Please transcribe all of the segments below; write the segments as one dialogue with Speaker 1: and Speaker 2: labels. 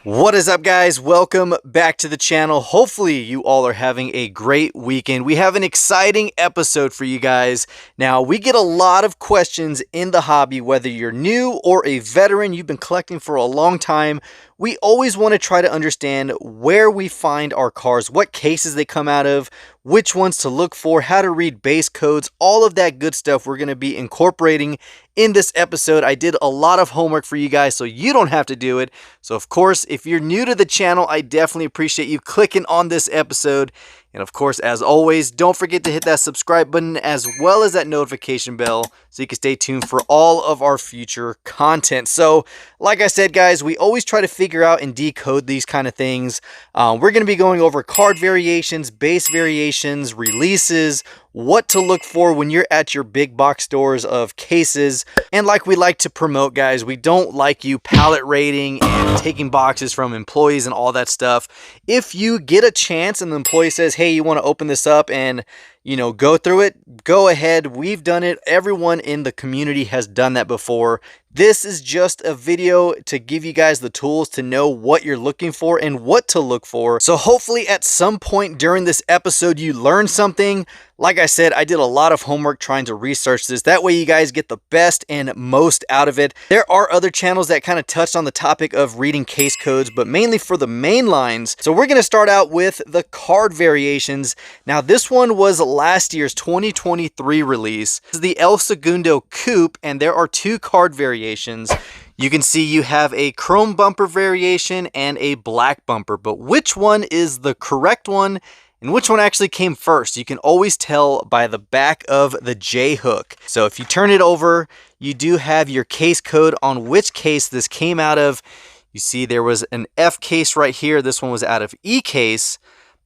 Speaker 1: What is up, guys? Welcome back to the channel. Hopefully you all are having a great weekend. We have an exciting episode for you guys. Now, we get a lot of questions in the hobby, whether you're new or a veteran, you've been collecting for a long time. We always want to try to understand where we find our cars, what cases they come out of, which ones to look for, how to read base codes, all of that good stuff we're going to be incorporating in this episode. I did a lot of homework for you guys so you don't have to do it. So of course, if you're new to the channel, I definitely appreciate you clicking on this episode. And of course, as always, don't forget to hit that subscribe button as well as that notification bell so you can stay tuned for all of our future content. So like I said, guys, we always try to figure out and decode these kind of things. We're going to be going over card variations, base variations, releases, what to look for when you're at your big box stores of cases. And like we like to promote, guys, we don't like you pallet rating and taking boxes from employees and all that stuff. If you get a chance and the employee says, hey, you want to open this up and go through it, go ahead. We've done it. Everyone in the community has done that before. This is just a video to give you guys the tools to know what you're looking for and what to look for. So hopefully at some point during this episode, you learn something. Like I said, I did a lot of homework trying to research this. That way you guys get the best and most out of it. There are other channels that kind of touched on the topic of reading case codes, but mainly for the main lines. So we're going to start out with the card variations. Now this one was last year's 2023 release. This is the El Segundo Coupe, and there are two card variations. You can see you have a chrome bumper variation and a black bumper, but which one is the correct one and which one actually came first? You can always tell by the back of the J hook. So if you turn it over, you do have your case code on which case this came out of. You see there was an F case right here. This one was out of E case.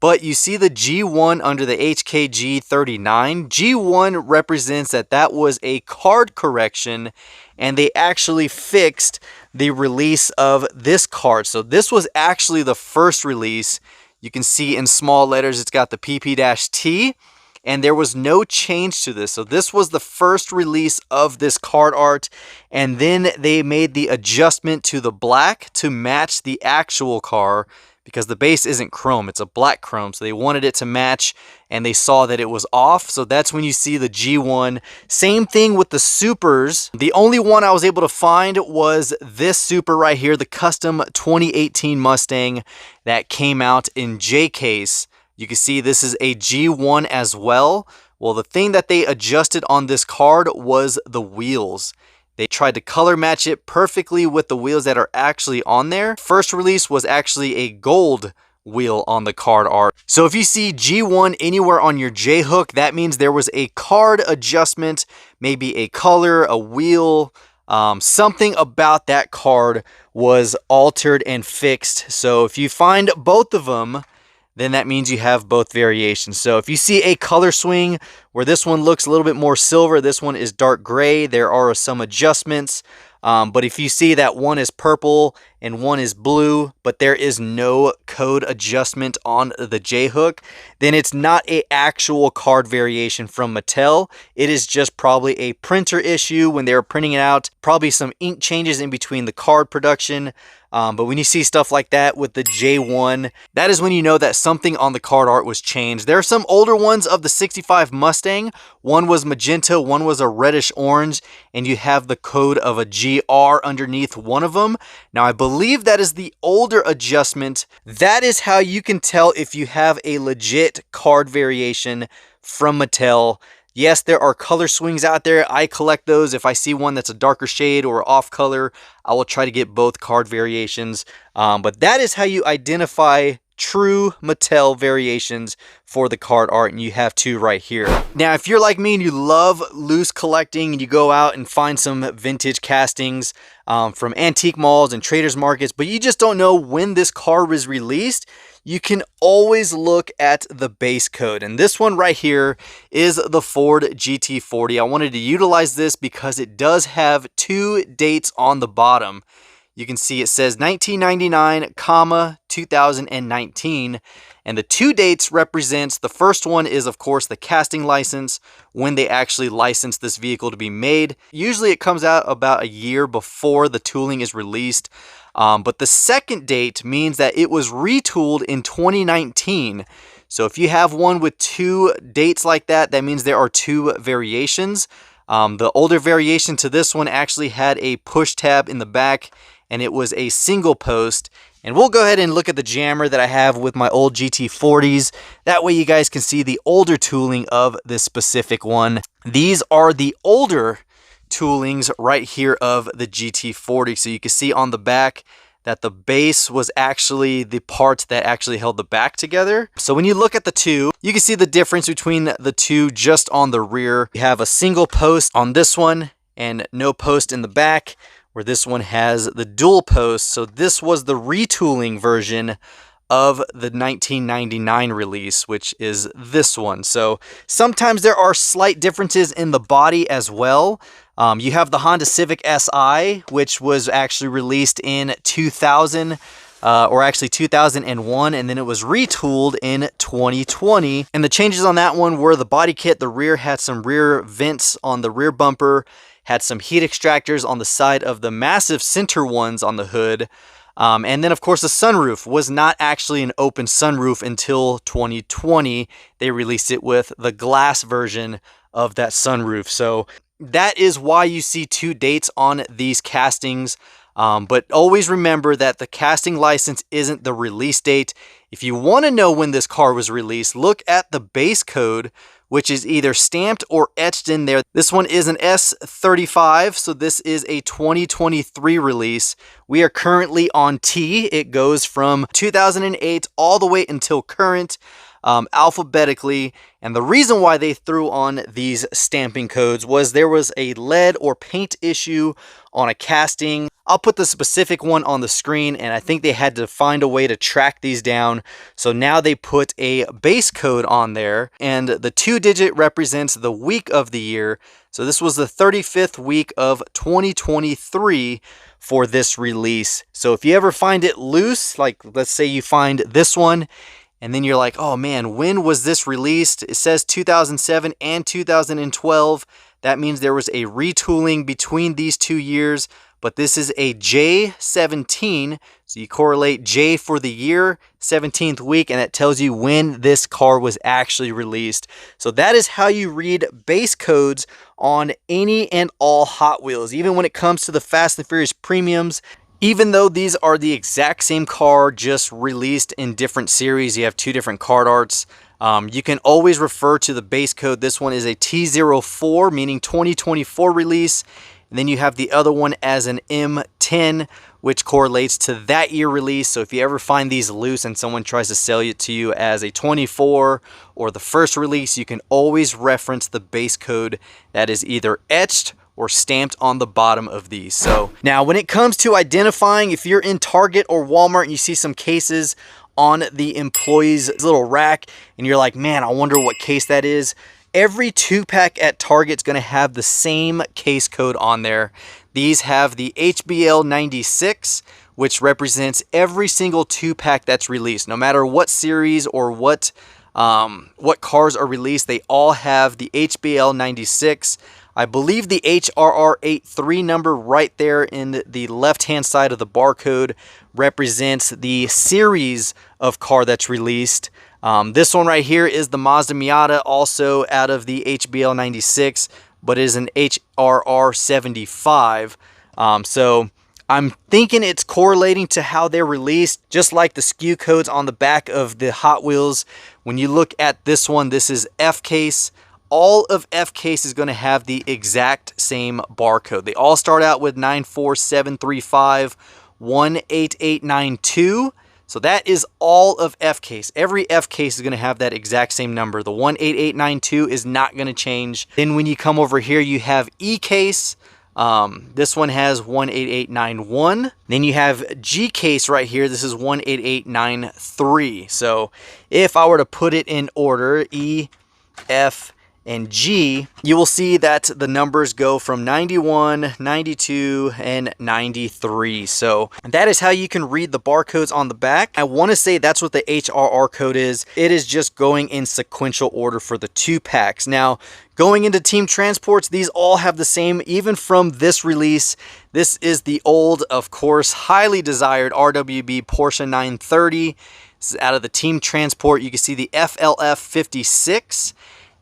Speaker 1: But you see the G1 under the HKG 39. G1 represents that was a card correction, and they actually fixed the release of this card. So this was actually the first release. You can see in small letters it's got the PP-T, and there was no change to this. So this was the first release of this card art, and then they made the adjustment to the black to match the actual car, because the base isn't chrome, it's a black chrome. So they wanted it to match and they saw that it was off. So that's when you see the G1. Same thing with the Supers. The only one I was able to find was this Super right here, the custom 2018 Mustang that came out in J case. You can see this is a G1 as well. Well, the thing that they adjusted on this card was the wheels. They tried to color match it perfectly with the wheels that are actually on there. First release was actually a gold wheel on the card art. So if you see G1 anywhere on your J hook, that means there was a card adjustment, maybe a color, a wheel, something about that card was altered and fixed. So if you find both of them, then that means you have both variations. So if you see a color swing where this one looks a little bit more silver, this one is dark gray, there are some adjustments. But if you see that one is purple and one is blue, but there is no code adjustment on the J hook, then it's not an actual card variation from Mattel. It is just probably a printer issue when they were printing it out. Probably some ink changes in between the card production. But when you see stuff like that with the J1, that is when you know that something on the card art was changed. There are some older ones of the 65 Mustang. One was magenta, one was a reddish orange, and you have the code of a GR underneath one of them. Now, I believe that is the older adjustment. That is how you can tell if you have a legit card variation from Mattel. Yes, there are color swings out there. I collect those. If I see one that's a darker shade or off color, I will try to get both card variations. But that is how you identify true Mattel variations for the card art, and you have two right here. Now, if you're like me and you love loose collecting and you go out and find some vintage castings from antique malls and traders markets, but you just don't know when this car was released, you can always look at the base code. And this one right here is the Ford GT40. I wanted to utilize this because it does have two dates on the bottom. you can see it says 1999, comma, 2019. And the two dates represents, the first one is of course the casting license, when they actually license this vehicle to be made. Usually it comes out about a year before the tooling is released. But the second date means that it was retooled in 2019. So if you have one with two dates like that, that means there are two variations. The older variation to this one actually had a push tab in the back, and it was a single post. And we'll go ahead and look at the jammer that I have with my old GT40s. That way you guys can see the older tooling of this specific one. These are the older toolings right here of the GT40. So you can see on the back that the base was actually the part that actually held the back together. So when you look at the two, you can see the difference between the two just on the rear. You have a single post on this one and no post in the back, where this one has the dual post. So this was the retooling version of the 1999 release, which is this one. So sometimes there are slight differences in the body as well. You have the Honda Civic Si, which was actually released in 2000, or actually 2001, and then it was retooled in 2020. And the changes on that one were the body kit. The rear had some rear vents on the rear bumper, had some heat extractors on the side of the massive center ones on the hood. And then, of course, the sunroof was not actually an open sunroof until 2020. They released it with the glass version of that sunroof. So that is why you see two dates on these castings. But always remember that the casting license isn't the release date. If you want to know when this car was released, look at the base code, which is either stamped or etched in there. This one is an S35, so this is a 2023 release. We are currently on T. It goes from 2008 all the way until current, alphabetically. And the reason why they threw on these stamping codes was there was a lead or paint issue on a casting. I'll put the specific one on the screen, and I think they had to find a way to track these down. So now they put a base code on there, and the 2-digit represents the week of the year. So this was the 35th week of 2023 for this release. So if you ever find it loose, like let's say you find this one, and then you're like, oh man, when was this released? It says 2007 and 2012. That means there was a retooling between these 2 years, but this is a J17. So you correlate J for the year, 17th week, and that tells you when this car was actually released. So that is how you read base codes on any and all Hot Wheels, even when it comes to the Fast and Furious Premiums. Even though these are the exact same car, just released in different series, you have two different card arts. You can always refer to the base code. This one is a T04, meaning 2024 release. And then you have the other one as an M10, which correlates to that year release. So if you ever find these loose and someone tries to sell it to you as a 24 or the first release, you can always reference the base code that is either etched or stamped on the bottom of these. So now when it comes to identifying, if you're in Target or Walmart and you see some cases on the employee's little rack and you're like, man, I wonder what case that is. Every 2-pack at Target's gonna have the same case code on there. These have the HBL 96, which represents every single 2-pack that's released. No matter what series or what cars are released, they all have the HBL 96. I believe the HRR83 number right there in the left-hand side of the barcode represents the series of car that's released. This one right here is the Mazda Miata, also out of the HBL 96, but is an HRR 75. So I'm thinking it's correlating to how they're released, just like the SKU codes on the back of the Hot Wheels. When you look at this one, this is F case. All of F case is going to have the exact same barcode. They all start out with 94735 18892. So that is all of F case. Every F case is going to have that exact same number. The 18892 is not going to change. Then when you come over here, you have E case. This one has 18891. Then you have G case right here. This is 18893. So if I were to put it in order, E, F, and G, you will see that the numbers go from 91, 92, and 93. So that is how you can read the barcodes on the back. I want to say that's what the HRR code is. It is just going in sequential order for the 2-packs. Now, going into team transports, these all have the same, even from this release. This is the old, of course, highly desired RWB Porsche 930. This is out of the team transport. You can see the FLF 56.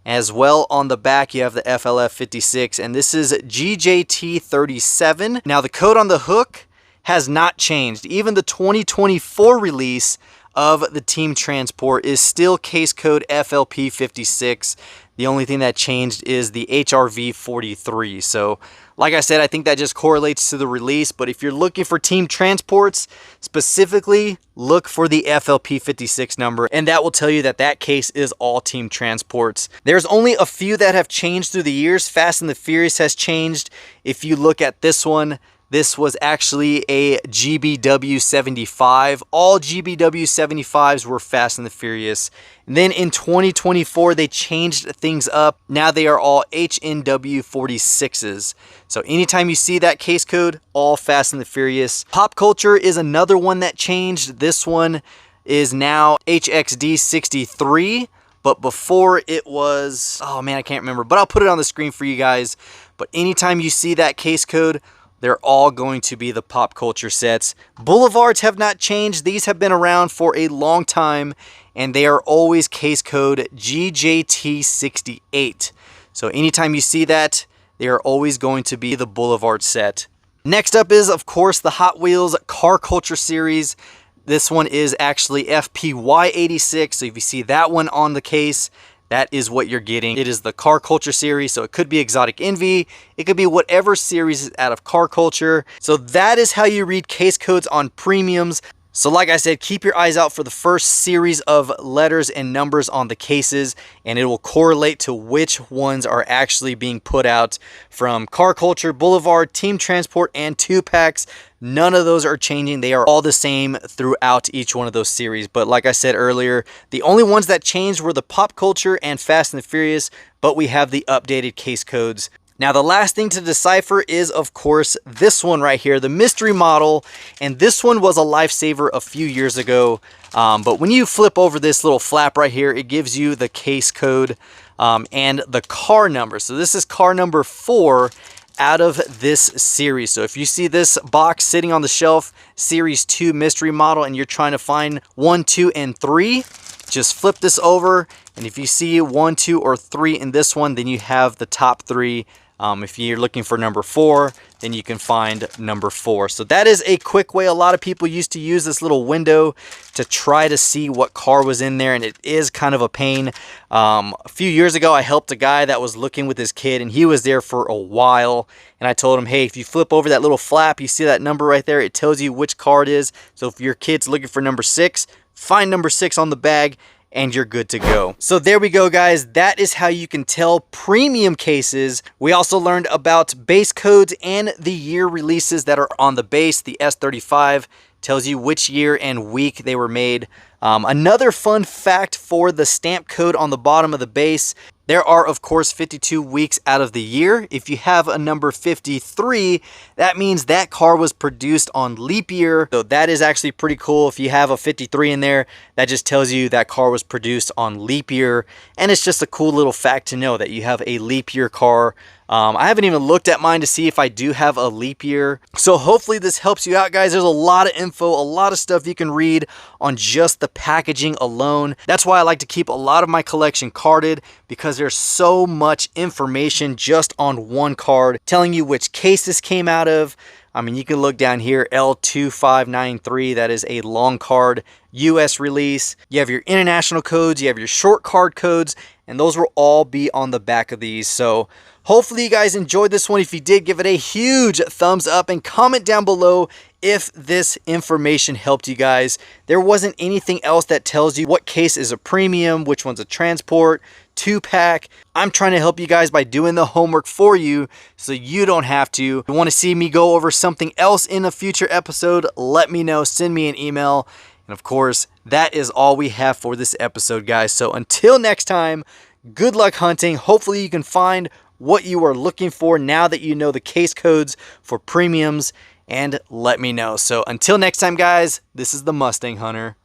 Speaker 1: As well, on the back, you have the FLF 56, and this is GJT 37. Now, the code on the hook has not changed. Even the 2024 release of the team transport is still case code FLP 56. The only thing that changed is the HRV 43. So, like I said, I think that just correlates to the release. But if you're looking for team transports, specifically look for the FLP 56 number, and that will tell you that that case is all team transports. There's only a few that have changed through the years. Fast and the Furious has changed. If you look at this one, this was actually a GBW 75. All GBW 75s were Fast and the Furious. And then in 2024, they changed things up. Now they are all HNW 46s. So anytime you see that case code, all Fast and the Furious. Pop Culture is another one that changed. This one is now HXD 63. But before it was, oh man, I can't remember. But I'll put it on the screen for you guys. But anytime you see that case code, they're all going to be the Pop Culture sets. Boulevards have not changed. These have been around for a long time, and they are always case code GJT68. So anytime you see that, they are always going to be the Boulevard set. Next up is, of course, the Hot Wheels Car Culture series. This one is actually FPY86. So if you see that one on the case, that is what you're getting. It is the Car Culture series, so it could be Exotic Envy. It could be whatever series is out of Car Culture. So that is how you read case codes on premiums. So like I said, keep your eyes out for the first series of letters and numbers on the cases, and it will correlate to which ones are actually being put out from Car Culture, Boulevard, Team Transport, and 2-packs. None of those are changing. They are all the same throughout each one of those series. But like I said earlier, the only ones that changed were the Pop Culture and Fast and the Furious, but we have the updated case codes. Now, the last thing to decipher is, of course, this one right here, the mystery model. And this one was a lifesaver a few years ago. But when you flip over this little flap right here, it gives you the case code and the car number. So this is car number 4 out of this series. So if you see this box sitting on the shelf, Series 2 mystery model, and you're trying to find 1, 2, and 3, just flip this over. And if you see 1, 2, or 3 in this one, then you have the top 3. If you're looking for number 4, then you can find number 4. So that is a quick way. A lot of people used to use this little window to try to see what car was in there, and it is kind of a pain. A few years ago, I helped a guy that was looking with his kid, and he was there for a while. And I told him, hey, if you flip over that little flap, you see that number right there, it tells you which car it is. So if your kid's looking for number 6, find number 6 on the bag, and you're good to go. So there we go, guys. That is how you can tell premium cases. We also learned about base codes and the year releases that are on the base. The S35 tells you which year and week they were made. Another fun fact for the stamp code on the bottom of the base, there are, of course, 52 weeks out of the year. If you have a number 53, that means that car was produced on leap year. So that is actually pretty cool. If you have a 53 in there, that just tells you that car was produced on leap year. And it's just a cool little fact to know that you have a leap year car. I haven't even looked at mine to see if I do have a leap year. So hopefully this helps you out, guys. There's a lot of info, a lot of stuff you can read on just the packaging alone. That's why I like to keep a lot of my collection carded, because there's so much information just on one card, telling you which case this came out of. I mean, you can look down here, L2593, that is a long card, US release. You have your international codes, you have your short card codes, and those will all be on the back of these. So hopefully you guys enjoyed this one. If you did, give it a huge thumbs up and comment down below if this information helped you guys. There wasn't anything else that tells you what case is a premium, which one's a transport, 2-pack. I'm trying to help you guys by doing the homework for you so you don't have to. If you want to see me go over something else in a future episode, let me know. Send me an email. And of course, that is all we have for this episode, guys. So until next time, Good luck hunting. Hopefully you can find what you are looking for now that you know the case codes for premiums, and let me know. So until next time, guys, this is the Mustang Hunter.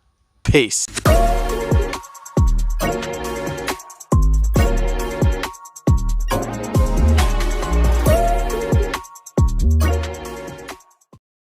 Speaker 1: Peace.